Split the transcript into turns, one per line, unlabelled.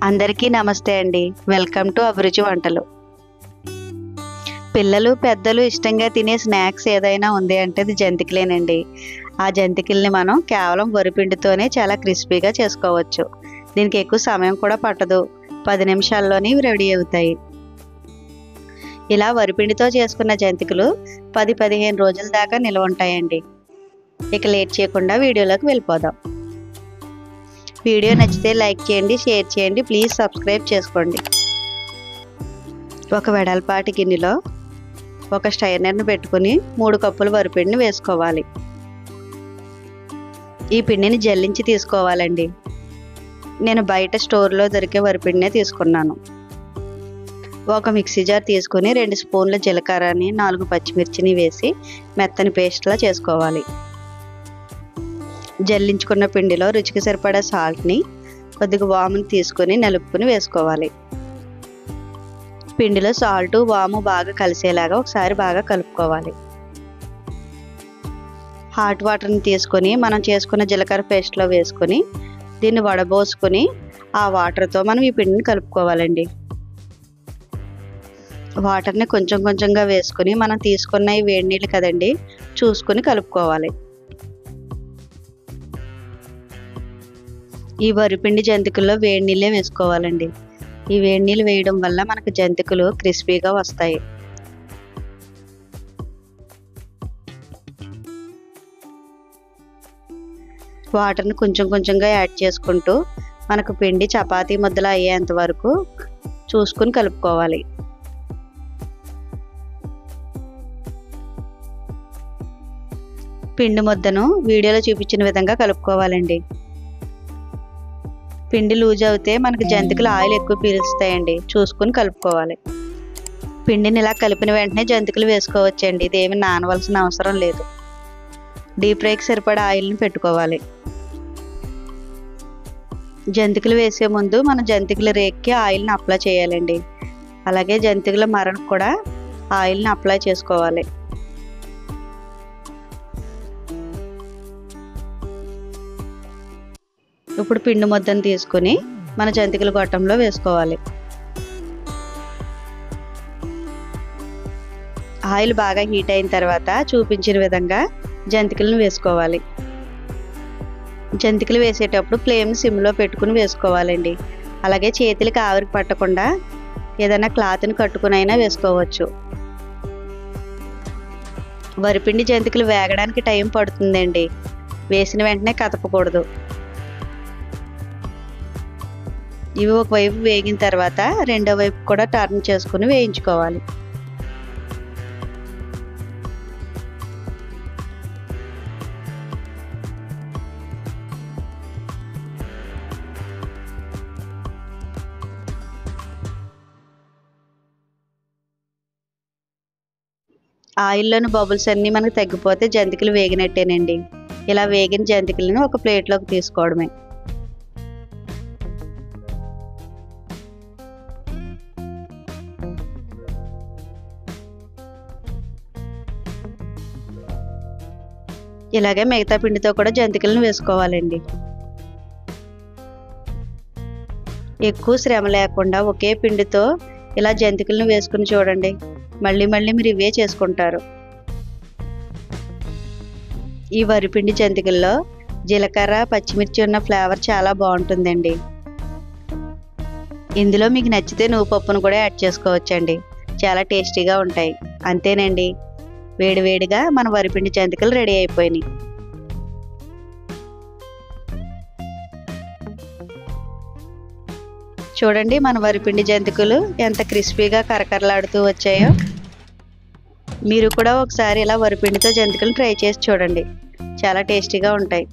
అందరికీ నమస్తే అండి. వెల్కమ్ టు అభిరుచి వంటలు. పిల్లలు పెద్దలు ఇష్టంగా తినే స్నాక్స్ ఏదైనా ఉంది అంటే అది జంతికలేనండి. ఆ జంతికల్ని మనం కేవలం వరిపిండితోనే చాలా క్రిస్పీగా చేసుకోవచ్చు. దీనికి ఎక్కువ సమయం కూడా పట్టదు. 10 నిమిషాల్లోనే ఇవి రెడీ అవుతాయి. ఇలా వరిపిండితో చేసుకున్న జంతికలు 10-15 రోజుల దాకా నిల్వ ఉంటాయండి. ఇక లేట్ చేయకుండా వీడియోలోకి వెళ్ళిపోదాం. వీడియో నచ్చితే లైక్ చేయండి, షేర్ చేయండి, ప్లీజ్ సబ్స్క్రైబ్ చేసుకోండి. ఒక వెడల్పాటి గిన్నెలో ఒక స్ట్రైనర్ని పెట్టుకుని 3 కప్పుల వరిపిండిని వేసుకోవాలి. ఈ పిండిని జల్లించి తీసుకోవాలండి. నేను బయట స్టోర్లో దొరికే వరిపిండినే తీసుకున్నాను. ఒక మిక్సీ జార్ తీసుకుని 2 స్పూన్ల జీలకర్రని 4 పచ్చిమిర్చిని వేసి మెత్తని పేస్ట్లా చేసుకోవాలి. జల్లించుకున్న పిండిలో రుచికి సరిపడా సాల్ట్ని, కొద్దిగా వాముని తీసుకొని నలుపుకుని వేసుకోవాలి. పిండిలో సాల్టు వాము బాగా కలిసేలాగా ఒకసారి బాగా కలుపుకోవాలి. హాట్ వాటర్ని తీసుకొని మనం చేసుకున్న జీలకర్ర పేస్ట్లో వేసుకొని దీన్ని వడబోసుకొని ఆ వాటర్తో మనం ఈ పిండిని కలుపుకోవాలండి. వాటర్ని కొంచెం కొంచెంగా వేసుకొని మనం తీసుకున్న ఈ వేడి నీళ్ళు కదండి, చూసుకొని కలుపుకోవాలి. ఈ వరిపిండి జంతికల్లో వేడి నీళ్ళే వేసుకోవాలండి. ఈ వేడి నీళ్ళు వేయడం వల్ల మనకు జంతికలు క్రిస్పీగా వస్తాయి. వాటర్ని కొంచెం కొంచెంగా యాడ్ చేసుకుంటూ మనకు పిండి చపాతీ ముద్దలా అయ్యేంత వరకు చూసుకుని కలుపుకోవాలి. పిండి ముద్దను వీడియోలో చూపించిన విధంగా కలుపుకోవాలండి. పిండి లూజ్ అవుతే మనకి జంతికలు ఆయిల్ ఎక్కువ పీలుస్తాయండి, చూసుకుని కలుపుకోవాలి. పిండిని ఇలా కలిపిన వెంటనే జంతికలు వేసుకోవచ్చండి. ఇదేమి నానవలసిన అవసరం లేదు. డీప్ ఫ్రైకి సరిపడా ఆయిల్ని పెట్టుకోవాలి. జంతికలు వేసే ముందు మనం జంతికల రేక్కి ఆయిల్ని అప్లై చేయాలండి. అలాగే జంతికల మరణకు కూడా ఆయిల్ని అప్లై చేసుకోవాలి. ఇప్పుడు పిండి ముద్దను తీసుకొని మన జంతికల గొట్టంలో వేసుకోవాలి. ఆయిల్ బాగా హీట్ అయిన తర్వాత చూపించిన విధంగా జంతికలను వేసుకోవాలి. జంతికలు వేసేటప్పుడు ఫ్లేమ్ సిమ్లో పెట్టుకుని వేసుకోవాలండి. అలాగే చేతులకి ఆవిరికి పట్టకుండా ఏదైనా క్లాత్ని కట్టుకుని అయినా వేసుకోవచ్చు. వరిపిండి జంతికలు వేగడానికి టైం పడుతుందండి. వేసిన వెంటనే కదపకూడదు. ఇవి ఒకవైపు వేగిన తర్వాత రెండో వైపు కూడా టర్న్ చేసుకుని వేయించుకోవాలి. ఆయిల్లోని బబుల్స్ అన్నీ మనకు తగ్గిపోతే జంతికలు వేగినట్టేనండి. ఇలా వేగిన జంతికలను ఒక ప్లేట్లోకి తీసుకోవడమే. ఇలాగే మిగతా పిండితో కూడా జంతికలను వేసుకోవాలండి. ఎక్కువ శ్రమ లేకుండా ఒకే పిండితో ఇలా జంతికలను వేసుకుని చూడండి. మళ్ళీ మళ్ళీ మీరు ఇవే చేసుకుంటారు. ఈ వరిపిండి జంతికల్లో జీలకర్ర పచ్చిమిర్చి ఉన్న ఫ్లేవర్ చాలా బాగుంటుందండి. ఇందులో మీకు నచ్చితే నువ్వు పప్పును కూడా యాడ్ చేసుకోవచ్చండి. చాలా టేస్టీగా ఉంటాయి. అంతేనండి, వేడివేడిగా మన వరిపిండి జంతికలు రెడీ అయిపోయినాయి. చూడండి మన వరిపిండి జంతికలు ఎంత క్రిస్పీగా కరకరలాడుతూ వచ్చాయో. మీరు కూడా ఒకసారి ఇలా వరిపిండితో జంతికలు ట్రై చేసి చూడండి. చాలా టేస్టీగా ఉంటాయి.